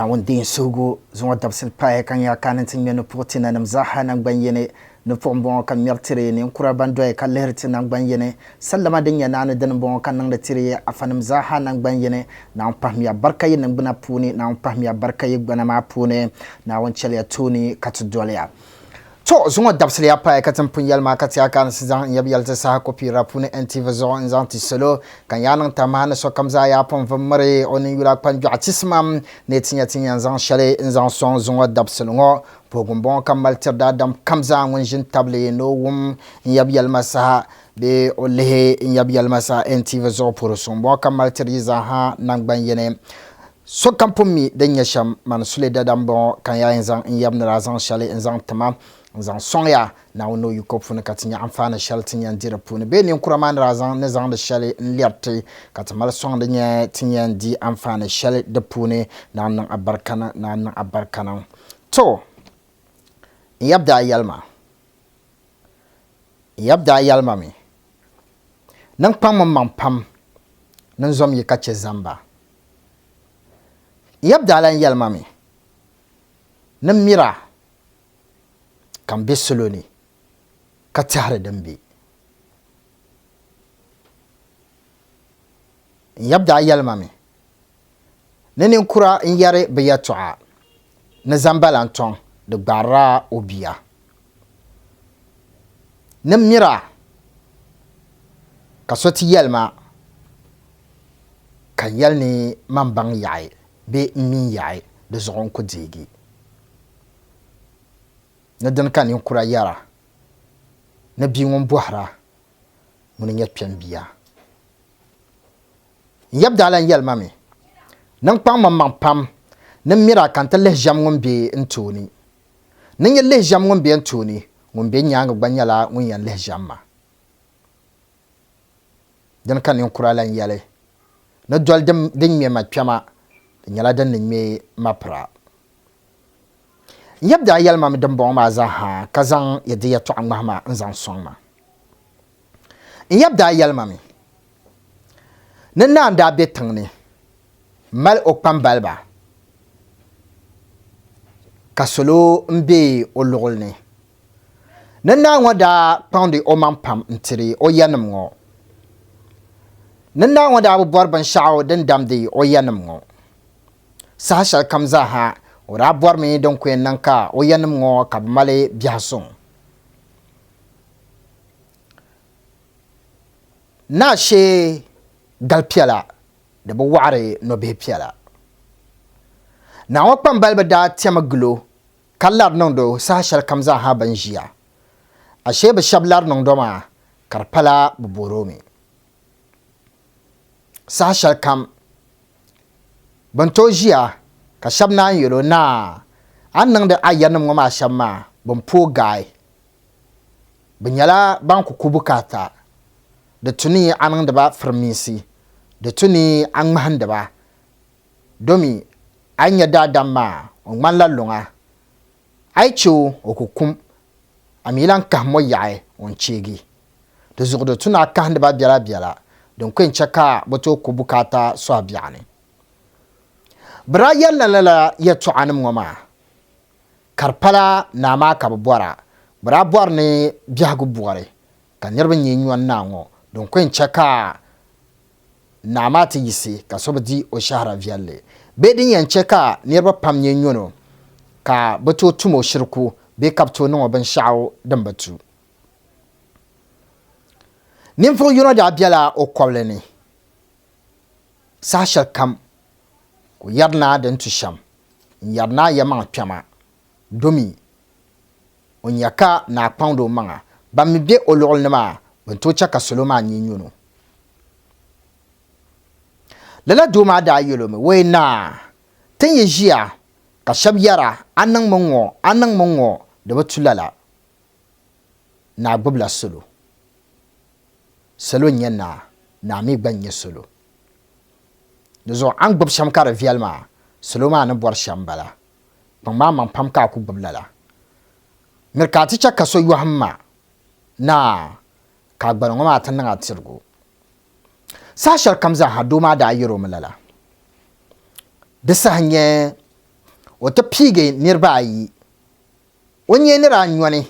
na wondin sugu zuwa dabsil pae kan ya kanin tinye no putina nam zaha nan gbanyene no pombo kan mertire ni kura bandoy kan lerti nan gbanyene sallama dinya nan dan bon kan nan da tire afanam zaha nan gbanyene na pahmiya barkayi nan buna puni na pahmiya barkayi gbana ma puni na won chele tuni katudolya to zuwa dabsil ya pae katan punyal ma katya kan sizan yabyal ta sa kopi rapuni NTV zo nzanti solo kan yanan tamana so kamza ya pon vamare onin yula panju atismam ne tinya zan shale nzan son zuwa dabsil ngo pogumbon kamal tirda dam kamza ngun jin table no wum yabyal masa be olehe yabyal masa NTV zo pour son bon kamal tirza ha nangban yene so kampumi denya sham man sule dadam bon kan ya nzan yabna zan shale nzan tamam zan sonya na wono yukopfuna katinya amfana shaltinya ndira pune be ni nkuraman razan ne zan de shale nlerti katamal sonde nya tinya ndi amfana shale de pune na nan abarkana to yabda yalma mi nan pam pam nan zom yi kace zamba yabda lan yalma mi nan mira kan besoloni ka tahre dambe yabda yalmami nene kura yare bayatu'a na zambalanton da gbara obiya na mira ka soti yalma kan yalni man bang yayi be min yayi da zogon ku digi na dan kan kura yara na bi won buhara mun nyat biya yabda lan yalma me nan pam man pam nan mira kan ta le jam ngom be ntoni nan ye le jam ngom be ntoni ngom be nyanga gbanyala ngun yan le jamma dan kan kura lan yale na dol dem den me ma twama nyala dan me mapra yabda yalma mi dambon ma zaha kazan yadiya to amma nzan songma yabda yalma mi nan da betangni mal okpam balba kasolo mbe ologolni nan wada pound o mampam ntiri o yanam ngo nan wada bu borban shaaw den damdi o yanam ngo sahashal kamza ha ora bor mi don ko nanka o yanam ngo kab male biason na she galpiala de bo ware no be piala na o pambal da temaglo kallar non do sa shal kamza ha banjia ashe be shablar non do ma karpala bu boromi sa shal kam bantojia ka shabna yoro na annan da ayanam ngoma shamma bompo gai binyala banku kubukata da tuni anan da ba farmisi da tuni an mahan da ba domi anya da damma on lalunga aicho okukum amilan ka moyae on chegi da zugdo tuna ka handa ba biala don kwen chaka boto kubukata so abiane Brian la ya to anum ngoma karpala na ma ka bora bra bor ne biagu bore kan yerba nyenyu na ngo don kwen chaka na ma ti yisi ka sobdi o shahra vialle be din yan chaka nerba pam nyenyu no ka bato tumo shirku be kapto no ban shaaw dan batu nimfo yuno da biala o kwalene sashal kam ko yarna den tusham yarna yama pyama domi onyaka na pando manga bambe olol nema bonto chaka soloma nyinyuno lala duma da yolome we na tanye jia ka shabyara anang mongo de batulala na gbabla solo nyana na mi gbanye solo dozo an gbab sham kara vialma soloma na bor shambala pangma mang pam ka ku bablala mirkati cha kaso yuhamma na ka gbango ma tan nga tirgo sashar kamza haduma da yiro malala da sahanye wata pige nirba yi onye nira nywani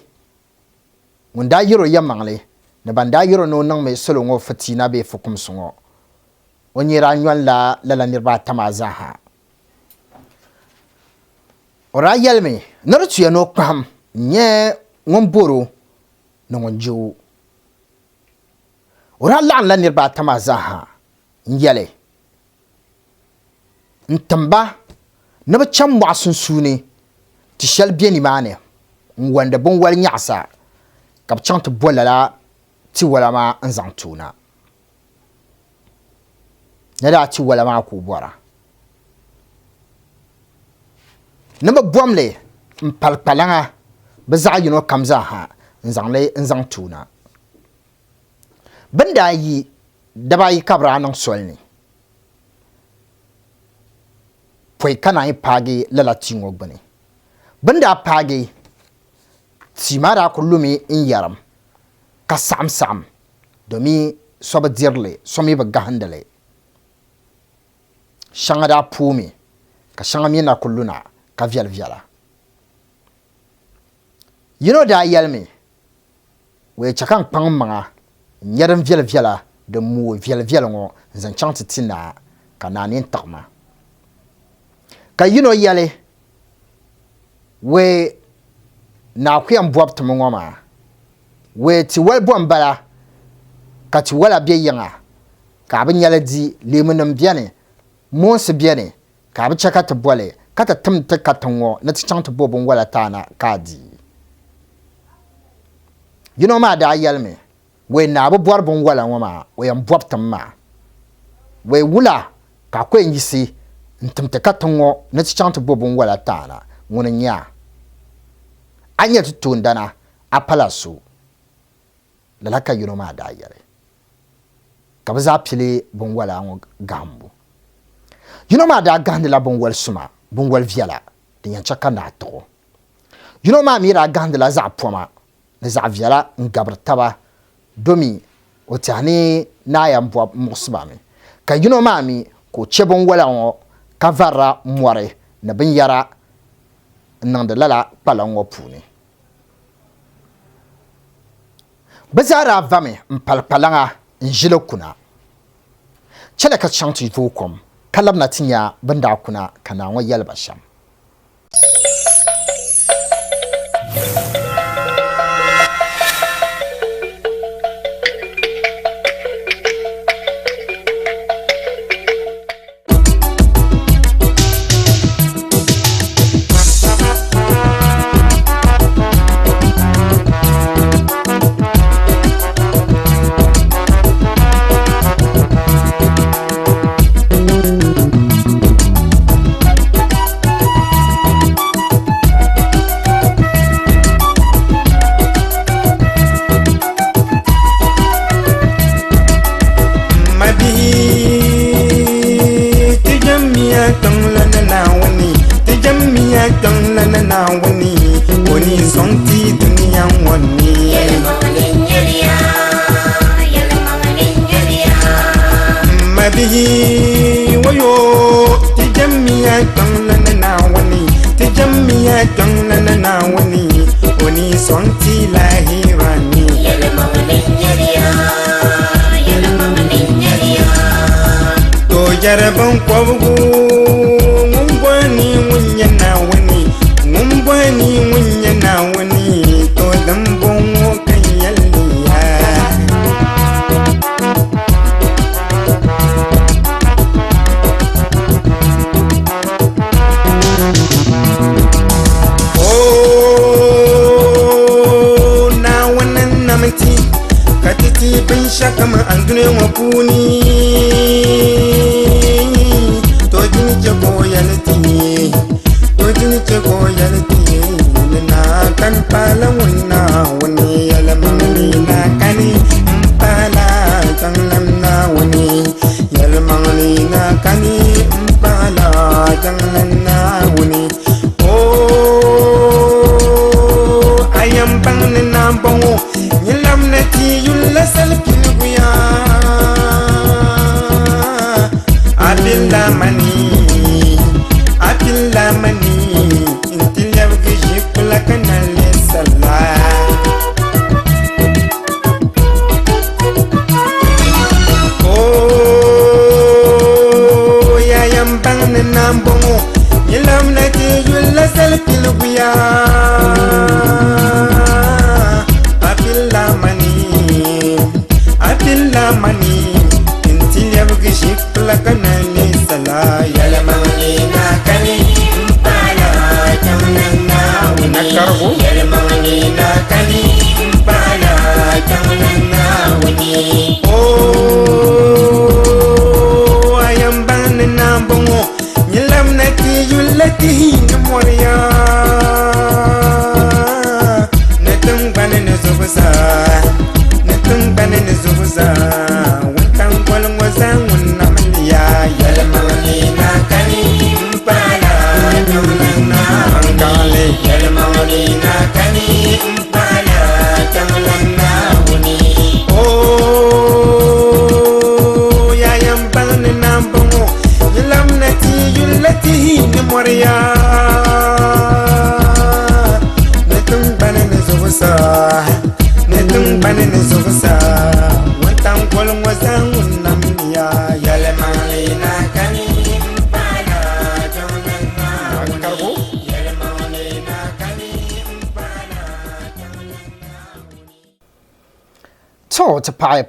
wanda yiro yamangle na banda yiro no nang me solo ngo fatina be fukum sungo onye ra nywan la nirba tamazaha ora yelme nartu ya no pam nye ngomboro no ngonjo ora la nirba tamazaha nyele ntamba na ba cham wa sunsune ti shel bieni mane wanda bon wal nyasa kab chant bolala ti wala ma nzang tuna nada ti wala ma ku bora namba bomle mpalpalanga baza yino kamza ha nzang tuna banda yi daba yi kabra nan solni poi kana yi pagi lala tingo gbani banda pagi timara kullumi in yaram ka sam domi soba dirle somi ba gahandale shanga da pumi ka shanga mina kulluna ka vyala da yalmi we chakan pang manga nyaram vyala de mu vyala ngo zan chante tina ka nanin takma ka yale we na kuyam buab to ngoma we ti wal bom bala ka ti wala be yanga ka bin yala di lemunum biane monse biane ka bi chaka to bole ka ta tum ta katongo na ti chante bobon wala tana ka di ma da yalme we na bo bor bon wala ngoma we am buab tamma we wula ka ko yisi ntum ta katongo na ti chante bobon wala tana ngona nya anya tutundana apalaso lalaka ma da yare kabza pile bon wala ngo gambo ma da gandela bon wal suma bon wal viala de yan chaka na to ma mira gandela za poma na za viala ngabr taba domi otani na ya mbo musba me ka ma mi ko chebon wala ngo kavara mware na bin yara nan da lala palango puni bazara vame mpalpalanga njilo kuna chele ka chantu vukom kalam na tinya banda kuna kana ngo yalba sham Jarabon kwabugu ngumbani munya na wani to dambon kan yalliya oh na wannan namati katiti bin shaka ma andune wapuni kani mpala jangan na wuni oh yam bang ne na bongo nyilam na ti yulla sal kilguya abilla mani intil yabgi jikula kanale sala oh ya yam bang ne na bongo nyilam na ti yulla sal kilguya abilla mani intil yabgi jikula kanale sala yala mani na kani mpala tamnana unakarbu yala mani na kani mpala tamnana uni oh ayam ban na bongo nyilam na ki yulati na moria netum ban na zubusa netum ban na zubusa wantang kwalong wazang unamaliya yala mani na kani mpala tamnana angale yala mani na kani mpala tamnana uni oh ya yam ban na bongo yilam na ti yulati ni moria netum ban na zubusa netum ban na zubusa wantang kwalong wazang unamaliya yala mani na kani mpala tamnana angkarbo yala mani na kani mpala tamnana to ta paye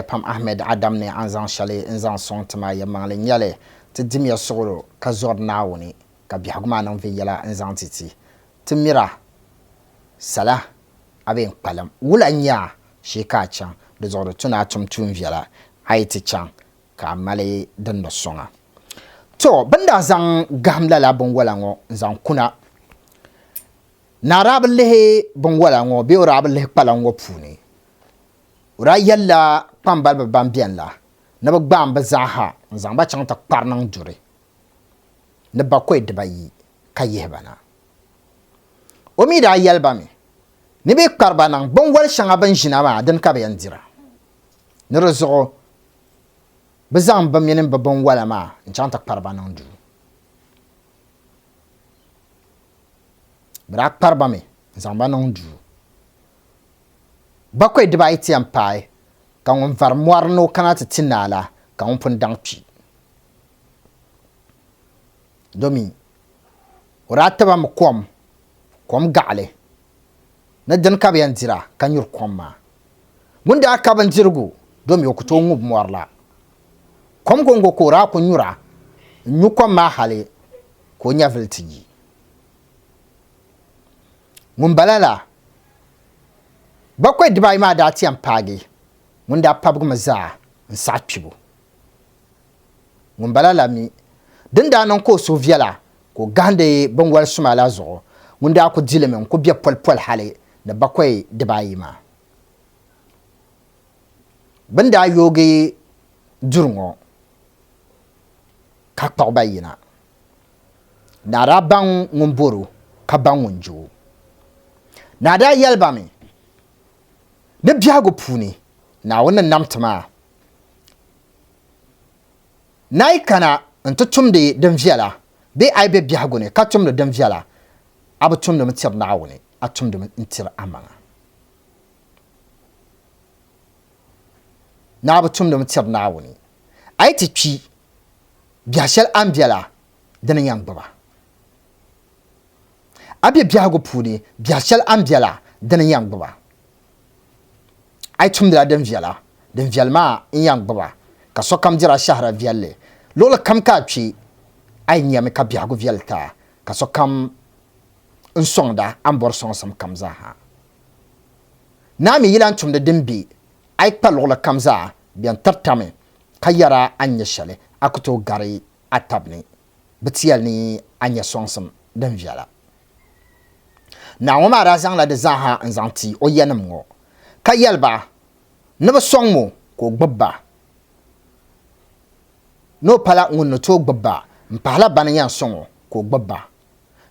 pam Ahmed Adam ne an zan shale in zan son tama ya mangle nyale ta dimya soro ka zor nawuni ka bi hagma nan vi yala in zan titi timira sala abin kalam wulanya shi ka can da zoro tuna tumtun yala haiti can ka male dan da songa to banda zan gamla la bon wala ngo zan kuna na rablehe bon wala ngo be rablehe palango puni ura yalla pambal babam bienla na ba gbam ba zaha zan ba chang ta parnang dure na ba koy de bayi kayebana o mi da yalba mi ni be karbanang bon wal shanga ban jina ma dan ka bayan dira ni rezo ba zan ba menen ba bon wala ma chang ta parbanang du bra parba mi zan ba nang du bakwai diba iti ampai ka won var moarno kana tinala ka won pun dangpi domi urata mu kom gale na dan ka bayan dira kan yur komma gunda aka ban jirgu domi ko to ngub moarla kom gongo ko ra ko nyura nyukom ma hale ko nyaveltiji mun balala bakwai dibai ma da tiyan page mun da pabgu maza nsa pibo mun balala mi din da nan ko so viala ko gande bangwal sumala zo mun da ko dilemen ko biya pol hale da bakwai dibai ma banda yoge durungo ka pa bayina na raban ngumburu ka bangunju na da yalba mi ne biago puni na wannan namtama nai kana antutum de dan viala be ai be biago ne katum de dan viala abutum de mtir na awune atum de mtir amanga na abutum de mtir na awune ai ti twi biashel ambiala dan yang baba abi biago puni biashel ambiala dan yang baba ai tum da dan vialma in yang baba ka so kam jira shahra vialle lola kam ka twi ai nyame ka biago vialta ka so kam nsonda ambor son sam kamza ha nami yilan tum da dimbi ai pa lola kamza bian tartame kayara anya shale akuto gari atabni bitial ni anya son sam dan viala na wama razang la de zaha nzanti o yanam ngo ka yalba neba songmo ko gbabba no pala ngun to gbabba mpala ban yan songo ko gbabba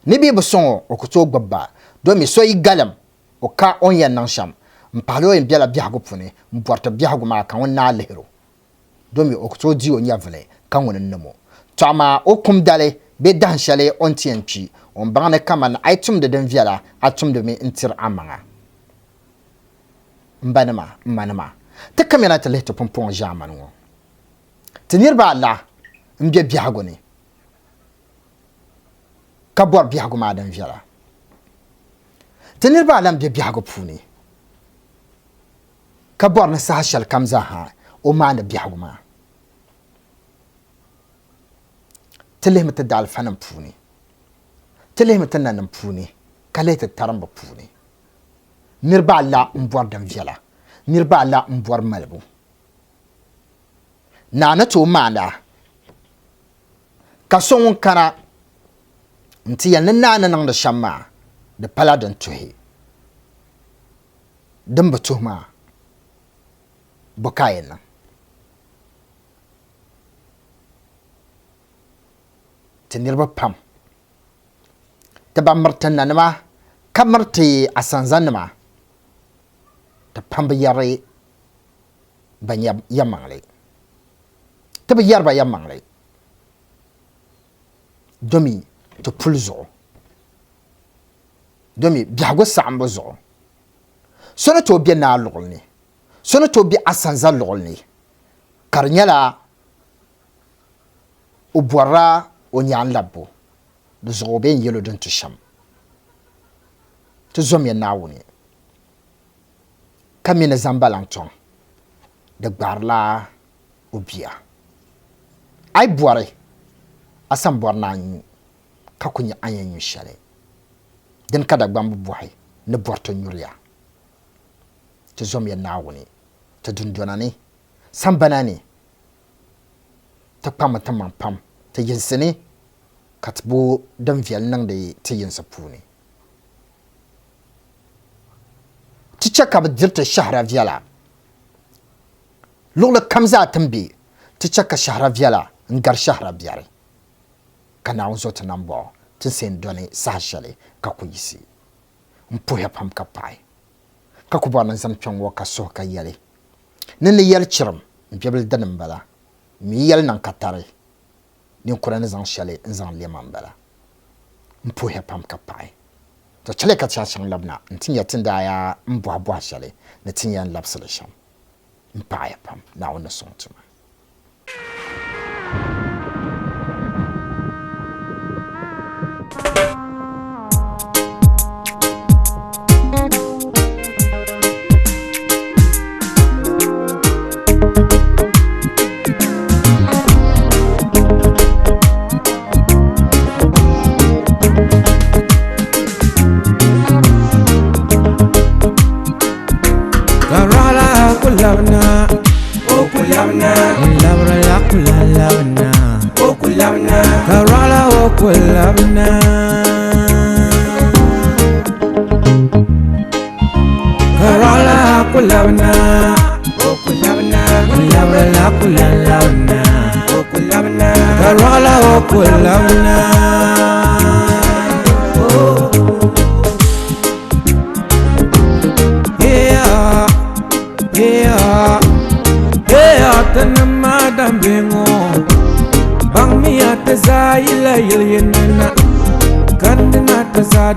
ni bi boson o ko to gbabba do mi so yi galam o ka on yan nan sham mpalo en biala biago pune mporta biago ma kan wona lehero do mi o ko to di o nyavle kan wona namo to ama o kum dale be dan shale on tienpi on bana kama item de den viala atum de mi intir amanga mbanama te kamera te lehto pompon jaman wo te nirba la mbia biago ni ka bor biago ma dan viala te nirba la mbia biago puni ka bor na sahashal kamza ha o ma na biago ma te lehmete dal fanam puni te lehmete nanam puni ka lehte taramba puni nirba la mbor dan viala nirba la mbor malbu na to manda ka son kana nti yan na nan da shamma da paladan tuhi dan batuma bukayen nan tinirba pam ta ba martan nan ma kamar ti asanzan ma ta pam yare ban yamangle ta ba yarba yamangle domi to pulzo domi biago sambo zo sona to bi na lugulni sona to bi asanza lugulni karnyala o bora o nyan labo do zo be yelo don to sham to zom ya nawuni kamina zambalangton de gbarla obia ai boare asam borna nyu ka kunya anyanyu shale den kada gbambu bohay ne borto nyuriya to zom ya nawuni to dundonani sambanani ta pamata pam ta yinsini katbo dan vial nang de ta yinsa puni ticha ka dirta shahra viala lugla kamza tambi ticha ka shahra viala ngar shahra biare kana unzo tanambo tin sen doni sashale ka kuyisi mpoya pam ka pai ka ku bana zan pyon ka so ka yale nene yel chiram mbebel danim bala mi yel nan katare ni kurana zan shale zan leman bala mpoya pam ka pai to chale ka chachang labna ntin yatinda ya mbwa shale na tin yan labsala sham mpaya pam na wona sontuma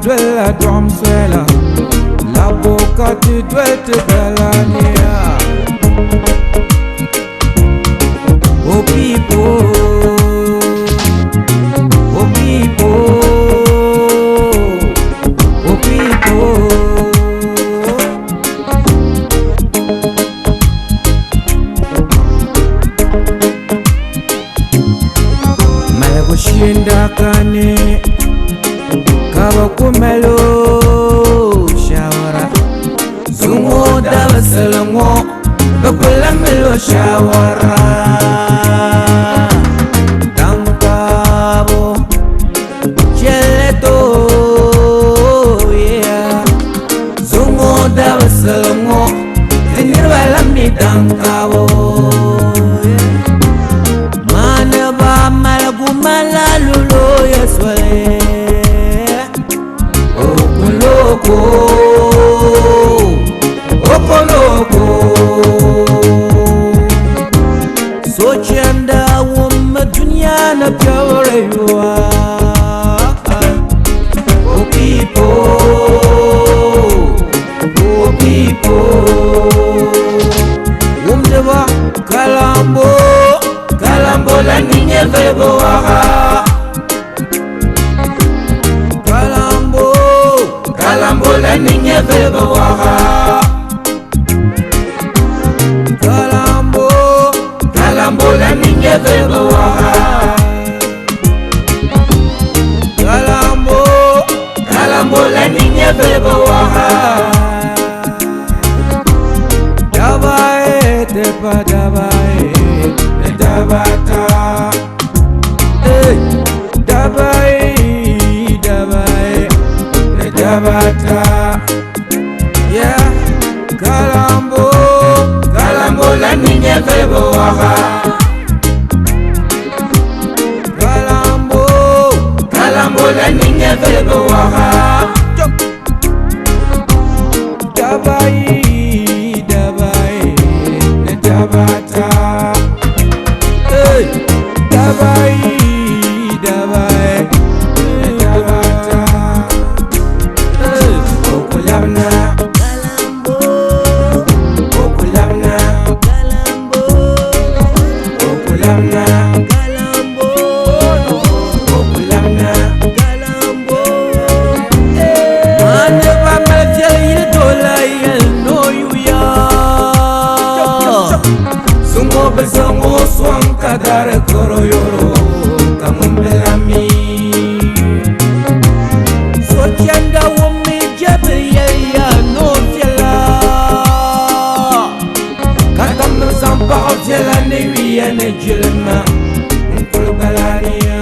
Duela drum suela la boca te duele belania oh people malago shinda kane kumelo shawara zungo dala salamo bakulamelo shawara tankabo cheleto yeah zungo dala salamo zinirwala mi tankabo mana ba malagu malalulo yaswale okoloko okoloko sochanda wumma dunya na pyawarewa oh people wumdeba kalambo la ninye vebo waha kalambo la ninye vebo waha kalambo la ninye vebo waha kalambo la ninye vebo waha dabae tepa dabae dabata dabae dabata yeah kalambo la ninye vebo waha kalambo la ninye vebo waha dabae dabata dabae dabata okulamna Zongo swang kadar koro yoro kamumbelami sochanda wumi jabe ya no jela katam zampa jela ne wiya ne jelma kulbalania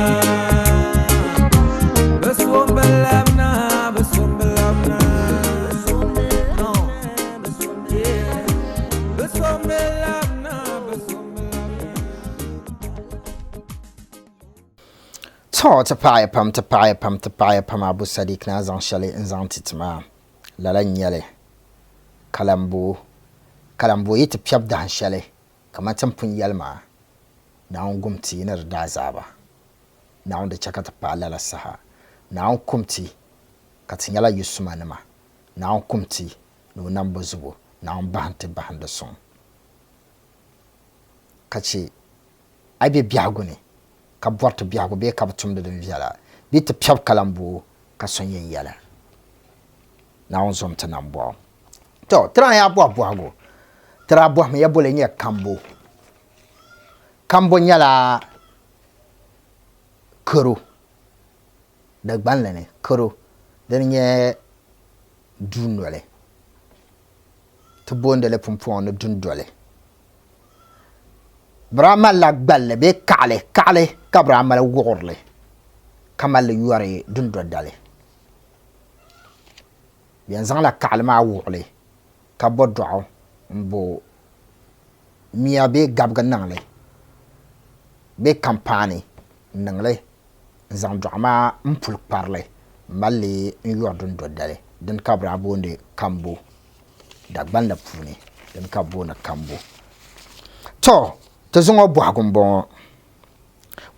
besombelamna no besombelamna tapaya pam Abu Sadiq na zan shale in zan titma lalan yale kalambo yiti pyab da shale kamar tampun yalma na on gumti na da zaba na on da chakata palala saha na on kumti katinyala yusuma nama na on kumti no nambo zubo na on bahanda son kace aibe biagune ka borto biago be ka tumde den viala bi te pyab kalambo ka sonyen yala na on zomta nambo to tra ya boago tra bo me yabole nye kambo nyala koro da gbanlene koro den nye dunwele to bondele pumpon no dundole Brahma la gballe be kale ka Brahma la wogorle kamal yuare dundo dale bien zan la kalma wogle ka boddo mbo miya be gabga nangle be campagne nangle zan drama mpul parle malle yuar dundo dale den ka Brahma bonde kambo da gbanda puni den ka bona kambo to to zongo boagum bon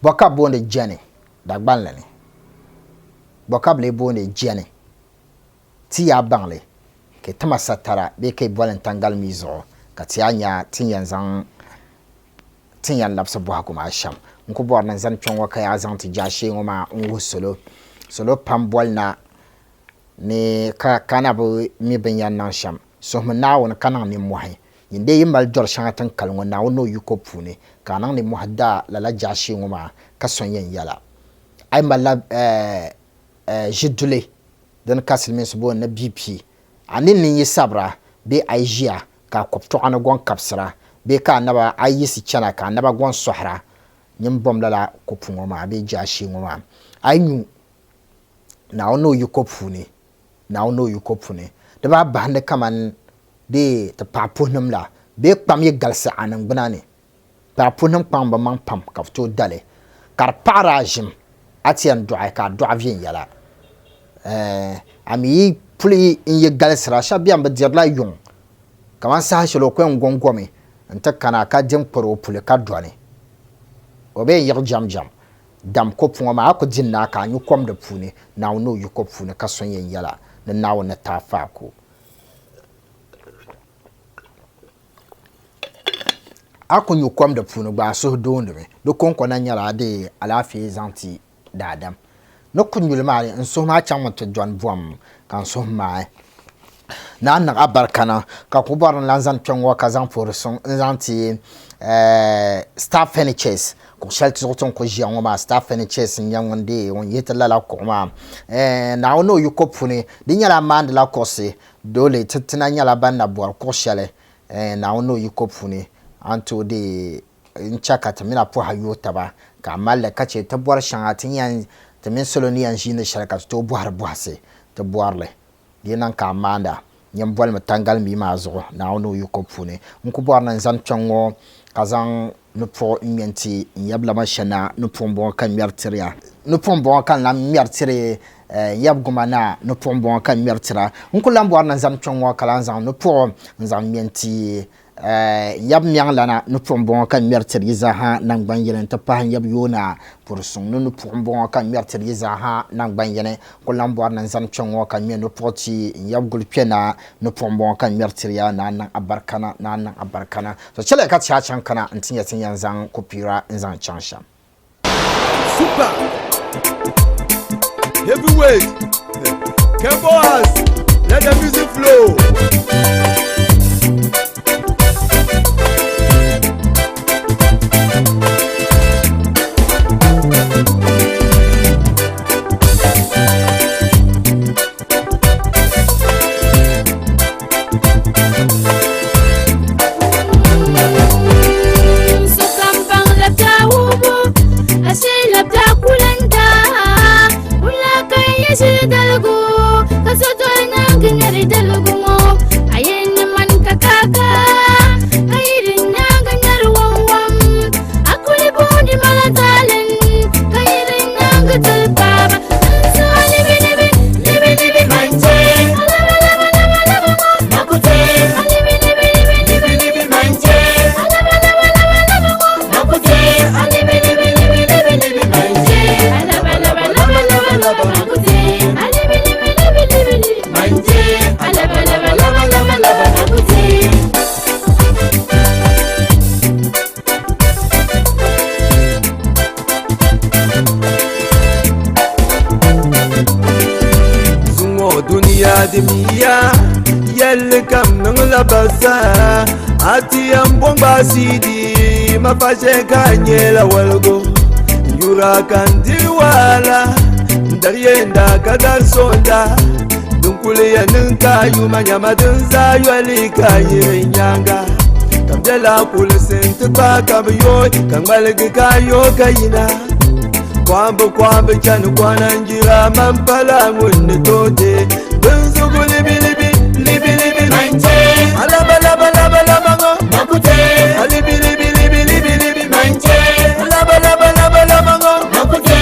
boka bonde jene da gbanlene boka ble bonde jene ti ya bangle ke tama satara be ke bolen tangal mizo ka ti anya tin yan lapsa boagum asham nko bor nan zan chonwa ka ya zan ti jashe ngoma ngu solo pam bolna ne ka kana bo mi ben yan nan sham so mna won kana ni mohe yinde yimbal jor shanga tan kalngo na wono yuko pune kanang ni muhadda la jashi ngoma ka sonyen yala ay mala jidule dan kasil men subo na BP anin ni sabra be aijia ka kopto ana gon kapsra be ka naba ayisi chana ka naba gon sohra nyim bom la kopu ngoma be jashi ngoma ayu na wono yuko pune de ba bande kaman de ta papunum la be pam ye galsa anan bunane papunum pam ba man pam kafto dale kar parajim atian doa ka doa vien yala ami puli in ye galsira shabiya badirla yung kaman sa shilo ko ngongome anta kana ka jem poro puli ka dwane obe yir jam dam ko punga ma ko jinna ka nyu kom de puni na no yu ko puni ka son yen yala na nawo na ta fa ko ako nyu kom de puni ba so do ndeme do konko na nyala de alafi zanti dadam no kunyul mari en so ma cham to jon bom kan so ma na na abarkana ka ko bar lan zan piongo ka zan for son zanti staff furnitures ko shelter zoton ko jian ma staff furnitures nyan wonde won yetala la ko ma na wono yu kopuni di nyala mand la kose dole tetina nyala banna bor ko shele na wono yu kopuni anto de nchaka tamina po hayo taba ka malle kace tabwar shangatin yan tamin soloni yan shine sharaka to buhar buhase to buarle dinan ka manda nyam bol matangal mi mazo na wono yu kopuni nku buar nan zan tongo kazan no pro mienti yabla mashana no pombo kan mertria no pombo kan la mertire yab gumana no pombo kan mertira nku lambo nan zan tongo kala zan no pro zan mienti yab myang lana no pombo kan mertiri za ha nan banyen ta pa yab yona pour son no pombo kan mertiri za ha nan banyen ko lambo nan zan tongo kan mi no poti yab gulpena no pombo kan mertiri ya nan abarkana so chele ka cha chan kana antinya tinyan zan kopira zan chansha super heavyweight Keboas let the music flow. Ademia yelle kam la basa ati ambomba sidi mafashe kanyela walgo yura kandiwala ndarienda kadar sonda dunkule ya ninka yuma nyamadun za yali kayinyanga kamdela kulsent pa kabiyo kambalge kayo kayina kwambe chanu kwananjira mampala munne tote Benzugu libi manje alaba ngo makute libi manje alaba ngo makute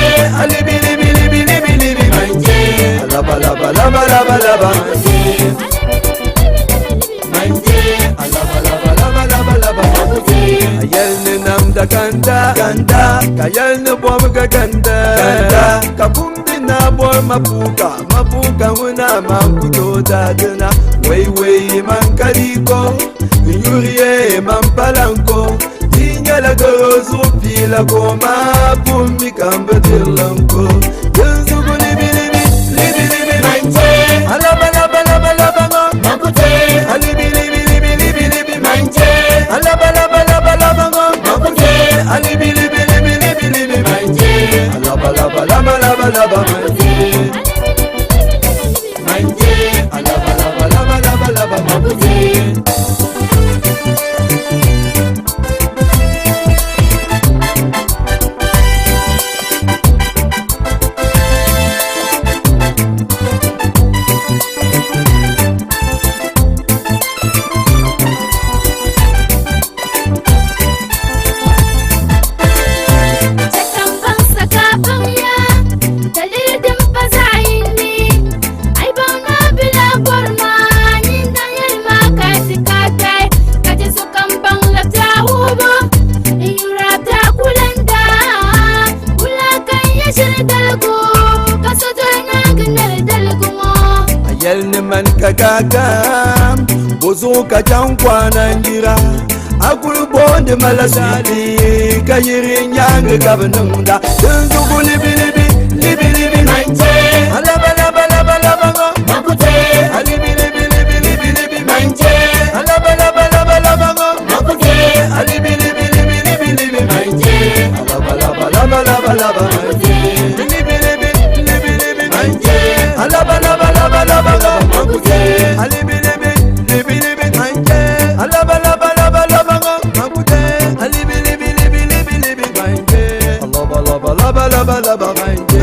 libi manje alaba manje alaba makute ayelne namda kanda kayelne bomga kanda kabumbi na boy mapuka huna mankuto dadana wey mankaliko yuriye manpalanko tinyala gorozu pila koma pumbi kambadilanko yanzugu libi manje alaba ngo makute libi manje alaba ngo makute libi manje alaba yel ni man kagagam bozo kajangwa nangira akulu bonde malasali kayiri nyanga gabanunda tunzu bilibilibi libilibi manje alaba laba laba laba makute alibilibilibilibi manje alaba laba laba laba makute alibilibilibilibi manje alaba laba laba laba laba manje libilibilibilibi manje alaba laba laba laba makute alibilibilibilibi manje alaba laba laba laba makute alibilibilibilibi manje alaba laba laba laba laba manje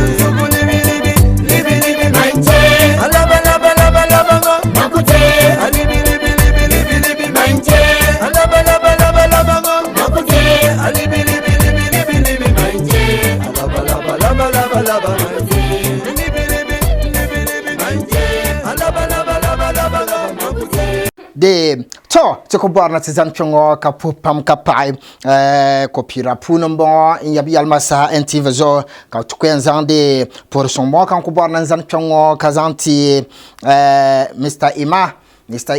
libilibilibilibi manje alaba laba laba laba makute alibilibilibilibi manje alaba laba laba laba makute alibilibilibilibi manje alaba laba laba laba laba manje libilibilibilibi manje alaba laba laba laba makute de to ko borna ti zan chongo ka pupam ka pai ko pira punombo yabi almasa NTV zo ka tukwen zande pour son mo kan ko borna zan chongo ka zanti Mr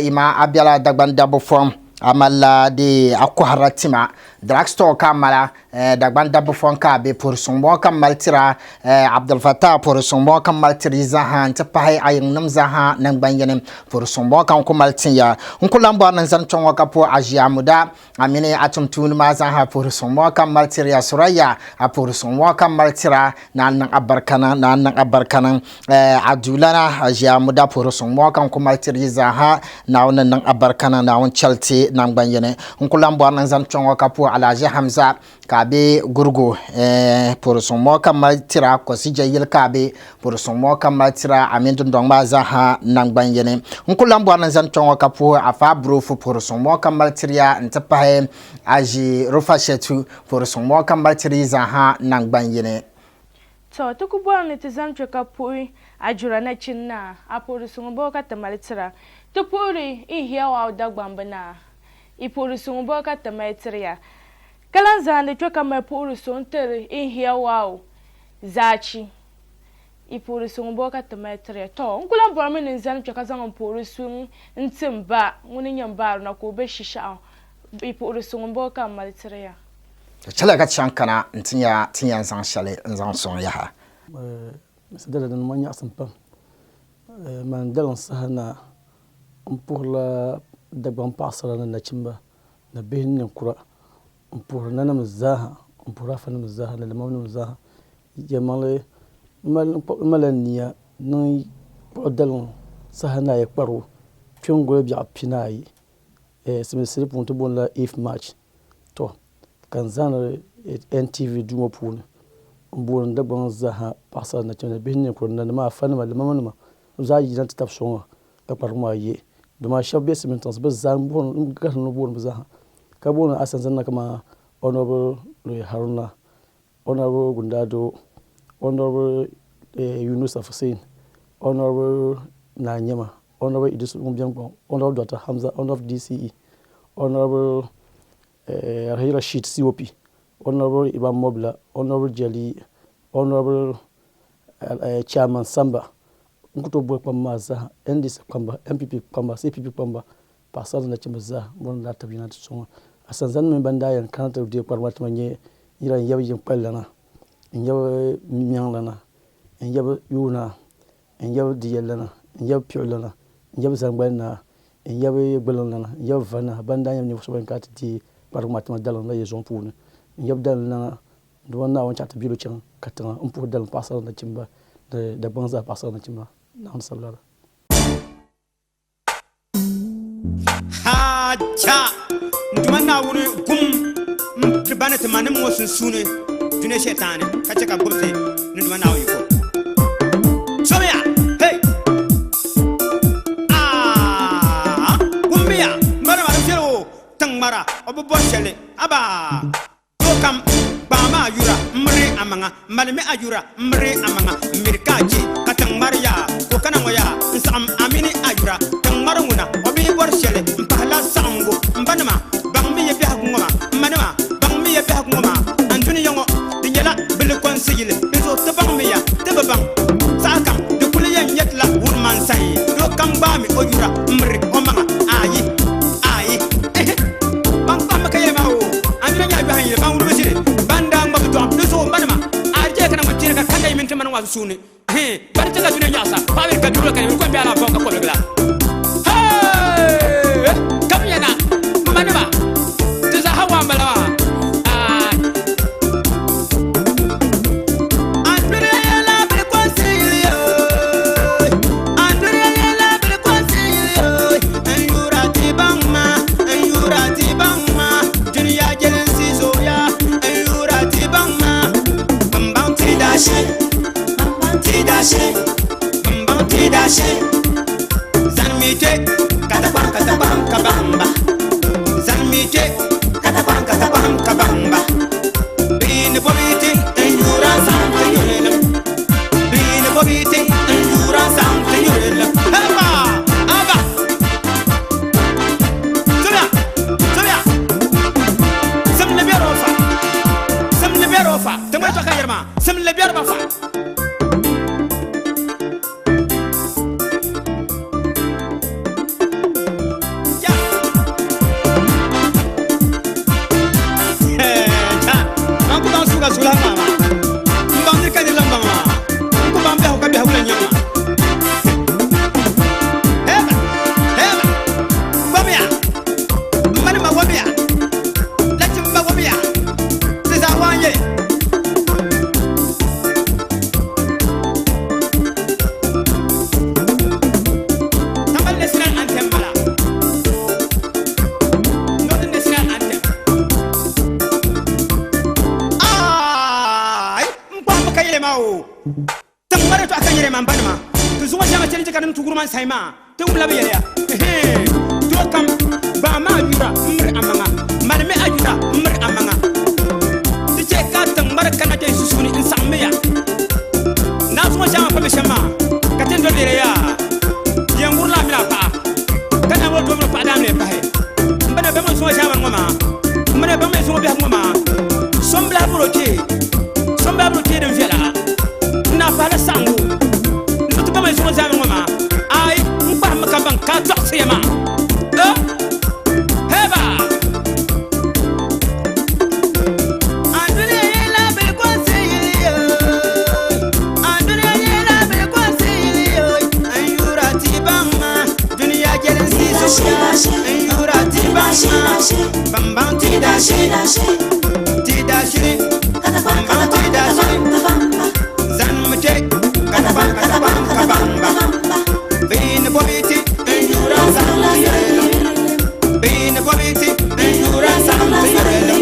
Ima abiala dagban dabo form amala de akwaratima drugstore kamala dagban dabo form ka be pour son mo kan maltira Abdul Fattah pour son mo kan maltiriza han ta pai ayin namza ha nan banyene pour son mo kan ko maltinya unko lambo nan zan chongo ka po ajia muda amine atum tunu ma za ha pour son mo kan maltira suraya a pour son mo kan maltira nan abarkana adulana ajia muda pour son mo kan ko maltiriza ha na nan abarkana na on chalti nan banyene unko lambo nan zan chongo ka po alaji Hamza kabe gurgo pour son mo kan maltira ko si jayil kabe pour son mo kan maltira amin dun dong ma za ha nan banyene unko lambo nan zan chongo ka po afa brofu pour son mo kan maltira ntapahe aji rofa shetu pour son mo kan maltira za ha nan banyene to ku bo ne tizam cheka po ajura na chinna a pour son mo ka maltira to puri I hiya wa dagbambana I pour son mo ka maltira kalan zande cheka ma pour son tere I hiya wa zachi I pour son mo ka maltira to nkulan bo me nzan cheka zan pour son ntimba nguni nyamba na ko be shisha I pour son mo ka maltira chala ka chankana tinya zan shale zan son ya ha sadala dan manya asampa man dalan sahana pour la dagban pasala na chimba na behin kura pour nana mzaha pour afana mzaha na mamna mzaha jamale malania no dalan sahana ya kparu chongo bi apinai semesiri punto bon la if match to kan zana NTV duma puna bon dagban zaha pasala na chana behin kura na ma afana ma mamna za yi dan taf songa ka parma ye duma shabbe sementans ba zan bon ga no bon ba ka bon asan zanna kama honorable Haruna honorable Gundado honorable Yunus Hussein honorable Nanyama honorable Idris Mumbiangbo honorable Dr. Hamza honorable DCE honorable Rashid COP honorable Imam Mobla honorable Jali honorable Chairman Samba nkuto boy pamba za NDC pamba MPP pamba CPP pamba pasal na chimza bon la tabina tsonga asanzan men banda yan kanata de parmat manye ira yaw yin pallana yaw miyang lana yaw yuna yaw diyalana yaw piolana yaw zangbalna yaw gbalana yaw vana banda yan ni soban kat di parmat ma dalana ye zon puna yaw dalana do na won chat bilo chan katanga pour dal pasal na chimba de banza pasal na chimba nan sallara ha cha ndumana wuri gum dibana tamane mo sunsune dune shetane kace ka burte ndumana wuyi ko soya hey gumbiya mara mara jero tangmara obo shele aba to kam ba ma yura mri amanga malme ayura mri amanga mirkaji katang maria ko kana moya nsam amini ayura tang marunguna obi bor shele mpahla sango mbanama bangmi ye bi hakuma manama bangmi ye bi hakuma antuni yongo dinyela bil konsigile bizo tabangmi ya tabang sakam de kuliyen yetla wurman sai do kam bami o yura mri o manga ayi bang kam kay ma o andina nya bi hanye bang lu sire banda ngam do am so banama arje kana mo tire ka kay min tan wa suni ban ta duna nya sa ba ber ka duro kay ko be ala bon ka ko la kam yana manama tza hawa malawa Zanmite katabam kabamba Zanmite katabam kabamba Bin bobiti enjura sante yurela Bin bobiti enjura sante yurela Aba Soya Sam le biaro fa Tamo to kayirma Sam le biaro fa Sulama mbang ni kadi lambang ko bambe ho kabi hawla nyama heba wabia mani ma wabia lati ma wabia tisa wanye tamal national anthem bala not national anthem mao tambara to akanyere mambanma to zuma jama cheli kanam tugurman sayma to mula be ya to kam ba ma yura mr amanga malme ajura mr amanga dice ka tambara kana te susuni insamme ya na zuma jama pa be shama katen do dire ya yangurla mina pa kana wo do pa dam le pa he mbana be mo zuma jama ngoma mbana be mo zuma be ngoma sombla bloqué de viela na fala sangu nutu ba mai so zama ngoma ai mpa makaban ka tokse ma heba andune la be conseiller ayura tibama dunia jelen siso ayura tibama bambam tidashi Zanmite katabam kabamba Bin bobiti enjura samtiyelo Bin bobiti enjura samtiyelo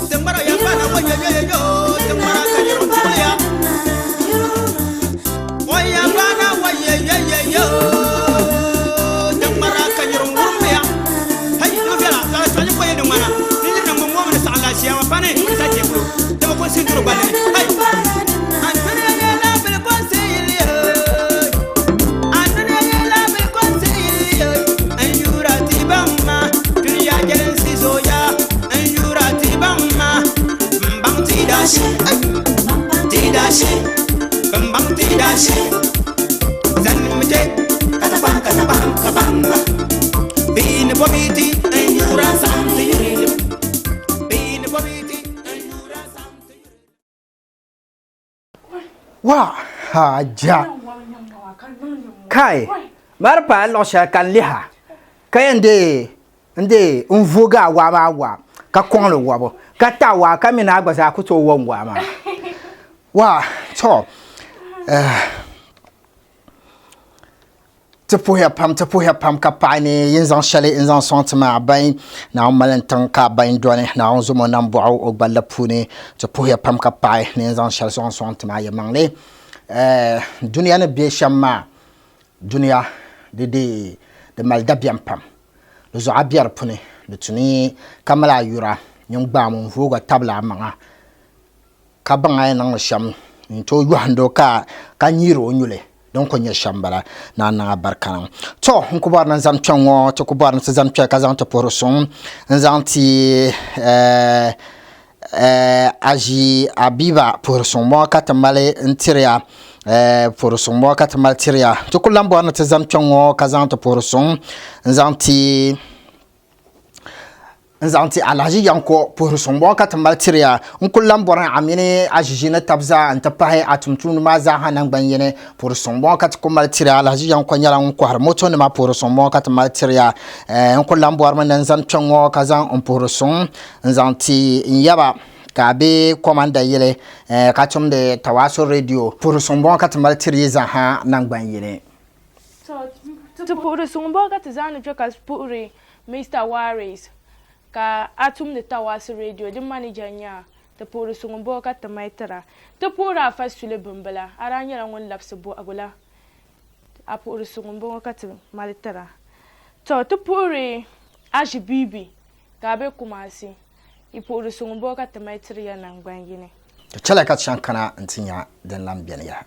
Tembara ya bana yo tembara kanyero tuya Oya bana yo tembara kanyero ngumya hay no vela la sonya ko yede mana ni na mo mo na sala siya wa pane sa jeklo dama ko sinduro bale hay antene ya la bel conseiller ayura tibama dunia jelen sizoya ayura tibama mbang tidashi bambang tidashi zanmite katabam kabamba bin bobiti ayura samte yurele bin bobiti ayura samte wa haja kai marpa lo sha kan liha kai ande unvuga wa ka konlo wa ka ta wa ka mina agbaza ku to wo wa ma wa to Tepuya pam kapani yinzan shale inzan sentiment bain na malantan ka bain done na on zumo nan bo o balla puni tepuya pam kapai ne yinzan shale son sentiment ya mangle dunia ne be shamma dunia de malda biam pam le zo abiar puni le tuni kamala yura nyong ba mon vuga tabla manga ka banga nan sham to yuhando ka nyiro nyule donc on y shambala na barkana to ko bar nan zam chongo to ko bar nan zam chaka ka zam to poroson zanti aji abiba poroson mo katamale ntiria poroson mo katamal tiria to ko lambo na zam chongo ka zam to poroson nzanti alaji yanko pour son bon kat maltiria on kullam boran amine ajijina tabza anta pahe atumtun ma za hanan banyene pour son bon kat ko maltiria alaji yanko nyala on ko har moto ne ma pour son bon kat maltiria on kullam bor man nzan chongo kazan on pour son nzanti yaba kabe komanda yele katum de tawaso radio pour son bon kat maltiria za ha nan banyene to pour son bon kat zan jokas pour Mr. Warris ka atum de tawasi radio di manager nya te poro sungumbo ka te maitara te pora fa sule bumbala aranya la won lapse bo agula a poro sungumbo ka te malitara to te pore aji bibi ka be kumasi i poro sungumbo ka te maitara ya nan gwangine to chala ka shankana ntinya den lambian ya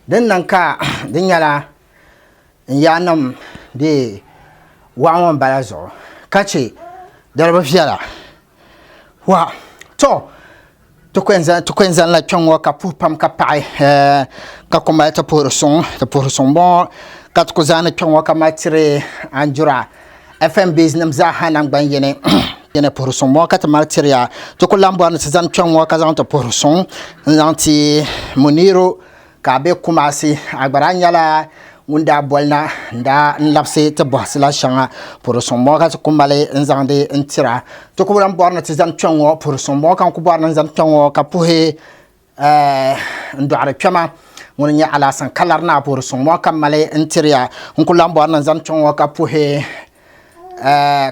din nan ka din yala ya nam de wa bala zo kace darba fiala wa to kwenza la chongo ka pupam ka pai ka koma ta pour son bon ka ko zana chongo ka matire anjura fm business za hanan ban yene pour son bon ka ta matire to ko lambo na zan chongo ka zan ta pour son nanti moniro ka be kumasi agbaranya la wunda bolna nda nlapse te bohsila shanga pour son bon ka ko male nzande ntira to ko ram borna te zan chongo pour son bon kan ko borna zan chongo ka puhe ndo ara chama woni nya ala san kalarna pour son bon kan male ntira ko lam borna zan chongo ka puhe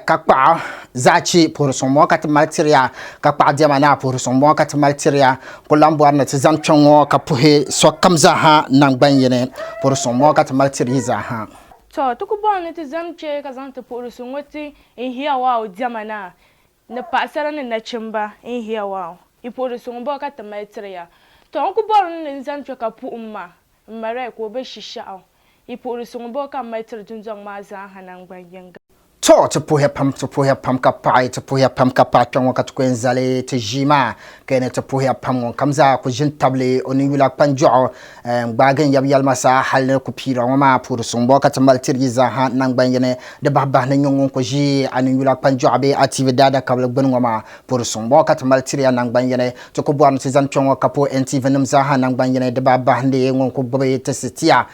ka pa zachi pour son bon ka te materia ka pa diamana pour son bon ka te materia ko lam borna te zan chongo ka puhe so kamza ha nang banyene pour son bon ka te materia za ha to ku bon te zamche ka zanta pour son wati in hiya wa diamana na pasara na chimba in hiya wa I pour son bon ka te materia to ku bon ne zamche ka pu umma mare ko be shisha I pour son bon ka materia dunzong ma za ha nang banyenga to pohe pam ka pai to pohe pam ka pa chongo ka kwenzale te jima kene to pohe pam kamza ko jin table oni wila panjo bagen yab yal masa hal ko pira ma pour sombo ka tamal tiriza ha nang bangene de babba na nyongo ko ji ani wila panjo be active dada kabla ben ngoma pour sombo ka tamal tiriya nang bangene to ko bon se zan chongo ka po ntv nam za ha nang bangene de babba hande ngon ko bobe te setia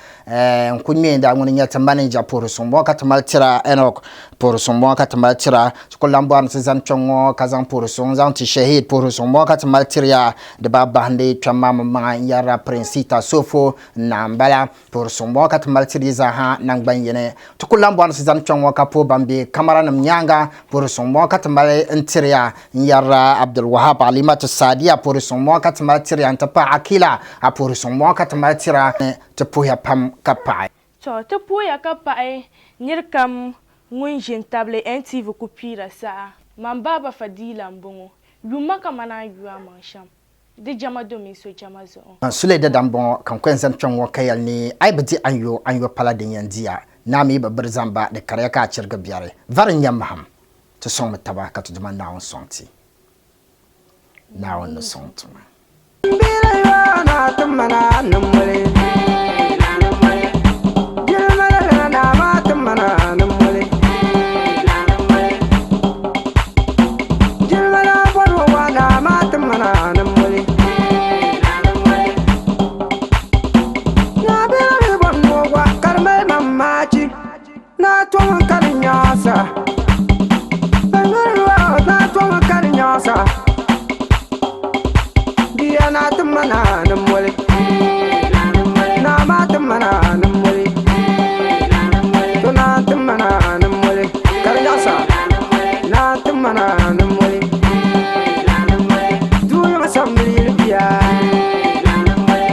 ko nyenda ngon nyata manager pour sombo ka tamal tira enok pour son bon ka tamatira ko lambo se zan chongo kazan pour son zan ti shahid pour son bon ka tamatira de baba hande chama mama yara princita sofo nambala pour son bon ka tamatira za ha nang banyene to ko lambo se zan chongo ka po bambe kamara nam nyanga pour son bon ka tamatira yara abdul wahab alimat sadia pour son bon ka tamatira anta pa akila pour son bon ka tamatira te po ya pam ka pa to po ya ka pa nirkam ngun jin table NTV ku pira sa man baba fadila mbongo luma kama na yuwa mansham de jama do mi so jama zo sule da dambo kan kwensan chongo kayal ni ay bidi anyo pala de yandia na mi babbar zamba de kare ka cirga biyare varin yamham to son mutaba ka to dama na on sonti na on sonti Bila na tumana numure Gilmala na ma tumana numure na tuwa karinyasa bangarwa na tuwa karinyasa dia na tumana namwale na ma tumana namwale to na tumana namwale karinyasa na tumana namwale du yo samri biya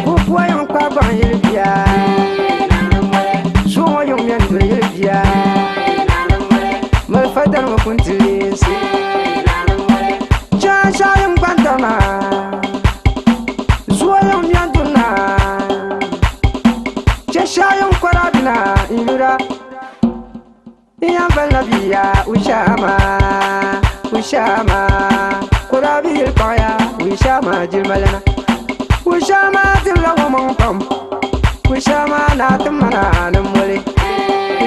ko poyon ka ban biya so yo men biya mal fadar wa kuntilis ja shayam bandana zuwayam yanduna ja shayam qarabina ilura ya balabiya ushama qurabil qaya ushama jilmalana ushama dilawa mangpam ushama natamana namwali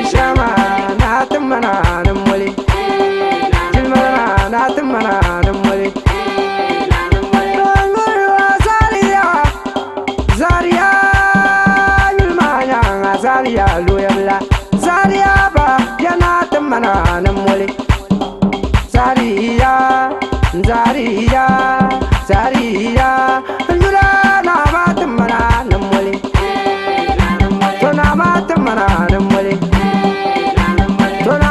ushama natamana namwali jilmalana natamana namwali Zaria yulmanya Zaria loyamla Zaria ba yana tamana namwali Zaria yula na matamana namwali to na matamana namwali to na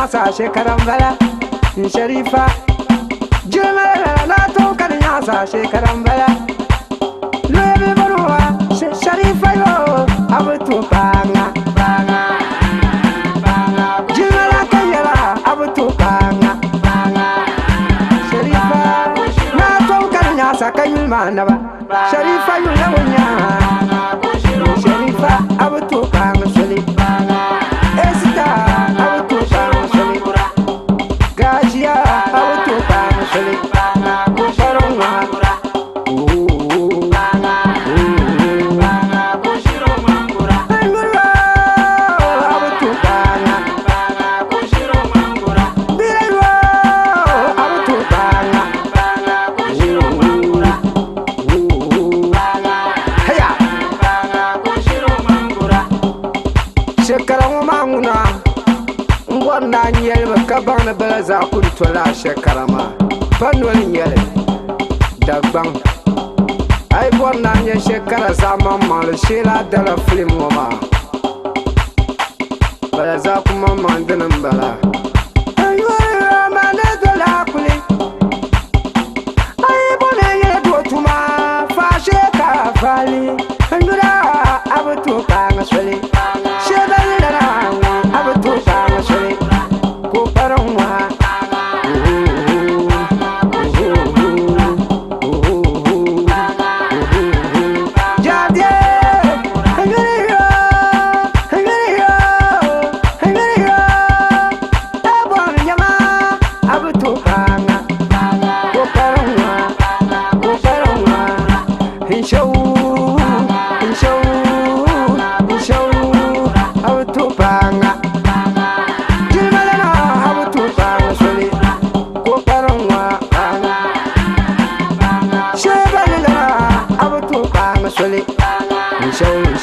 nyasa shekaran bala Sharifa Jumala na to kan nyasa shekaran bala Lebe barwa Sharifa yo abutu banga Jumala kanyala abutu banga Sharifa na to kan nyasa kanyul manaba Sharifa yo lawnya Sharifa abutu banga soli Esta abutu banga soli Gajia abutu banga soli Kusharongwa Kabang bela za kun tola shekarama panwal nyele dagbang ay bonna nya shekara zaman mal shela dala film wama bela za kuma mandanan bala ay wala mane dola kuli ay bonna nya do tuma fa shekara fali ngura abutu kanga sole shebal dara abutu kanga sole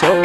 Show